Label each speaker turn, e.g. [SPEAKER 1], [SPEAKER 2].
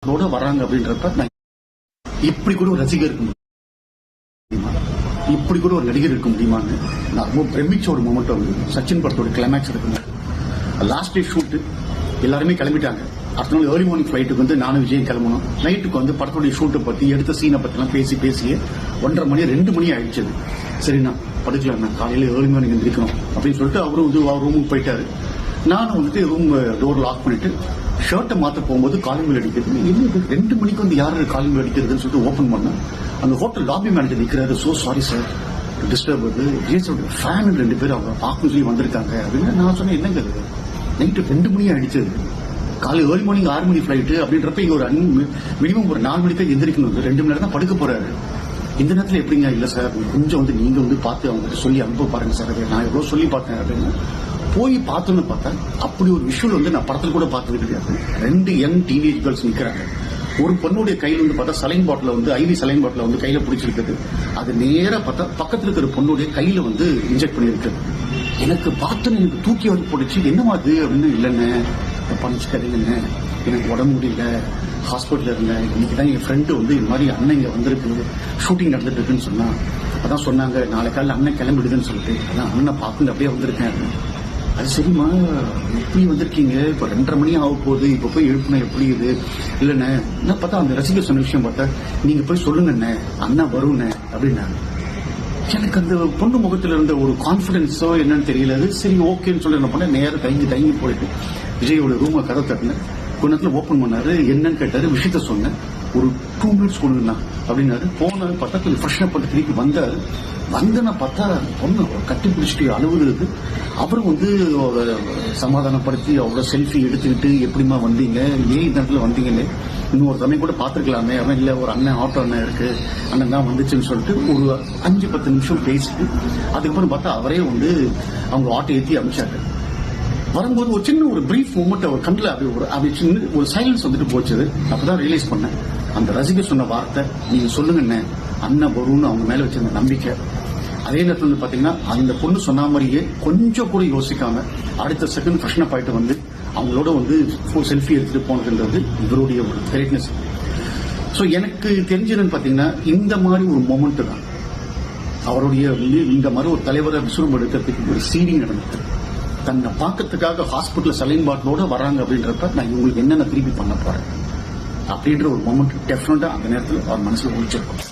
[SPEAKER 1] அதோட வராங்க அப்படின்றப்ப நான் இப்படி கூட ஒரு ரசிகர் இருக்க முடியுமா, இப்படி கூட ஒரு நடிகர் இருக்க முடியுமான்னு நான் ரொம்ப பிரமிச்ச ஒரு மொமெண்ட் வந்து சச்சின் படத்தோட கிளைமேக்ஸ் இருக்குங்க. லாஸ்ட் டே ஷூட்டு எல்லாருமே கிளம்பிட்டாங்க. அடுத்த நாள் ஏர்லி மார்னிங் ஃபிளைட்டுக்கு வந்து நானும் விஜயம் கிளம்பணும். நைட்டுக்கு வந்து படத்தோடைய ஷூட்டை பத்தி எடுத்த சீனை பத்திலாம் பேசியே 1:30 மணி 2 மணி ஆயிடுச்சு. சரிண்ணா படுக்கலாம், நான் காலையில ஏர்லி மார்னிங் இருக்கணும் அப்படின்னு சொல்லிட்டு அவரும் வந்து ரூமுக்கு போயிட்டாரு. நானும் வந்துட்டு ரூம் டோர் லாக் பண்ணிட்டு ஷர்ட்டை மாற்ற போகும்போது காலிங் பெல் அடிக்கிறது. என்ன 2 மணிக்கு வந்து யாரு காலிங் பெல் அடிக்கிறதுன்னு சொல்லிட்டு ஓப்பன் பண்ணேன். அந்த ஹோட்டல் லாபி மேனேஜர் நிற்கிறாரு. சோ சாரி சார் டிஸ்டர்ப் ஆகுது, ஃபேன் 2 பேர் அவங்க பார்க்கணும் சொல்லி வந்திருக்காங்க அப்படின்னு. நான் சொன்னேன் என்னங்க நைட்டு 2 மணி ஆயிடுச்சு, காலை ஏர்லி மார்னிங் 6 மணி ஃபிளைட்டு அப்படின்றப்ப இங்க ஒரு மினிமம் ஒரு 4 மணிக்கு எந்திரிக்கணும், 2 மணி நேரம் தான் படுக்க போறாரு. இந்த நேரத்தில் எப்படிங்க? இல்ல சார் கொஞ்சம் வந்து நீங்க வந்து பார்த்து அவங்க சொல்லி அனுப்ப பாருங்க சார், நான் எவ்வளவு சொல்லி பார்த்தேன் அப்படின்னு. போய் பார்த்தோன்னு பார்த்தா அப்படி ஒரு விஷுவல் வந்து நான் படத்தில் கூட பார்த்தது கிடையாது. 2 யங் டீனேஜ் கேர்ள்ஸ் நிற்கிறாங்க. ஒரு பொண்ணுடைய கையில் வந்து பார்த்தா சலைன் பாட்டில் வந்து ஐவி சலைன் பாட்டில் வந்து கையில பிடிச்சிருக்குது. அது நேராக பார்த்தா பக்கத்தில் இருக்கிற பொண்ணுடைய கையில வந்து இன்ஜெக்ட் பண்ணிருக்கு. எனக்கு பார்த்தோன்னு எனக்கு தூக்கி வந்து போட்டுச்சு. என்னமா அது அப்படின்னு. இல்லைன்னு பணிச்சுக்காதீங்கன்னு, எனக்கு உடம்பு முடியல, ஹாஸ்பிட்டல் இருந்தேன், இன்னைக்கு தான் என் ஃப்ரெண்டு வந்து இது மாதிரி அண்ணன் இங்கே வந்திருக்கு, ஷூட்டிங் நடந்துட்டு இருக்குன்னு சொன்னா. அதான் சொன்னாங்க நாளை காலையில் அண்ணன் கிளம்பிடுதுன்னு சொல்லிட்டு, அதான் அண்ணனை பார்த்து அப்படியே வந்திருக்கேன். அது சரிம்மா எப்படி வந்திருக்கீங்க, இப்போ 2:30 மணி ஆக போகுது, இப்போ போய் எழுப்புனா எப்படி இது? இல்லைண்ணே என்ன பார்த்தா அந்த ரசிகர் சொன்ன விஷயம் பார்த்தா நீங்க போய் சொல்லுங்கண்ணே அண்ணா வரும்ண்ணே அப்படின்னாங்க. எனக்கு அந்த பொண்ணு முகத்தில் இருந்த ஒரு கான்பிடன்ஸோ என்னன்னு தெரியல. அது சரி ஓகேன்னு சொல்லி என்ன பண்ண நேரம் தயங்கி போயிட்டு விஜயோட ரூமை கதை தட்டினேன். கொஞ்ச நேரத்தில் ஓப்பன் பண்ணாரு. என்னன்னு கேட்டாரு. விஷயத்த சொன்னேன். ஒரு 2 மினிட்ஸ் கொடுங்கண்ணா அப்படின்னாரு. போன பார்த்தா கொஞ்சம் ஃப்ரெஷ்அப் பண்ணி திருப்பி வந்தாரு. வந்தேன்னா பார்த்தா பொண்ணு கட்டி பிடிச்சிட்டு அழுவுறது. அப்புறம் வந்து சமாதானப்படுத்தி அவரோட செல்ஃபி எடுத்துக்கிட்டு எப்படிமா வந்தீங்க, ஏன் இந்த இடத்துல வந்தீங்கன்னு இன்னொரு சமயம் கூட பார்த்துருக்கலாமே. அவன் இல்லை ஒரு அண்ணன் ஆட்டோ அண்ணன் இருக்கு, அண்ணன் தான் வந்துச்சுன்னு சொல்லிட்டு ஒரு 5-10 நிமிஷம் பேசிட்டு அதுக்கப்புறம் பார்த்தா அவரே வந்து அவங்க ஆட்டோ ஏற்றி அனுப்பிச்சாரு. வரும்போது ஒரு சின்ன ஒரு பிரீஃப் மூமெண்ட் அவர் கண்ணில் அப்படி சின்ன ஒரு சைலன்ஸ் வந்துட்டு போச்சுது. அப்பதான் ரியலைஸ் பண்ணேன் அந்த ரசிகர் சொன்ன வார்த்தை நீங்க சொல்லுங்கண்ணே அண்ணன் வரும்னு அவங்க மேல வச்சிருந்த நம்பிக்கை. அதே நேரத்தில் வந்து பாத்தீங்கன்னா அந்த பொண்ணு சொன்ன மாதிரியே கொஞ்சம் கூட யோசிக்காம அடுத்த செகண்ட் ஃப்ரெஷ்அப் ஆயிட்டு வந்து அவங்களோட வந்து செல்ஃபி எடுத்துட்டு போனதுன்றது இவருடைய ஒரு கிரேட்னஸ். ஸோ எனக்கு தெரிஞ்சதுன்னு பாத்தீங்கன்னா இந்த மாதிரி ஒரு மொமெண்ட் தான் அவருடைய இந்த மாதிரி ஒரு தலைவரை விசுரம் எடுக்கிறதுக்கு ஒரு சீடிங் நடந்தது. தன்னை பார்க்கறதுக்காக ஹாஸ்பிட்டல் சலைன் பாட்டிலோட வராங்க அப்படின்றப்ப நான் இவங்களுக்கு என்னென்ன திருப்பி பண்ண போறேன் அப்படின்ற ஒரு மொமெண்ட் டெஃபினட்டா அந்த நேரத்தில் அவர் மனசுல ஒழிச்சிருக்கும்.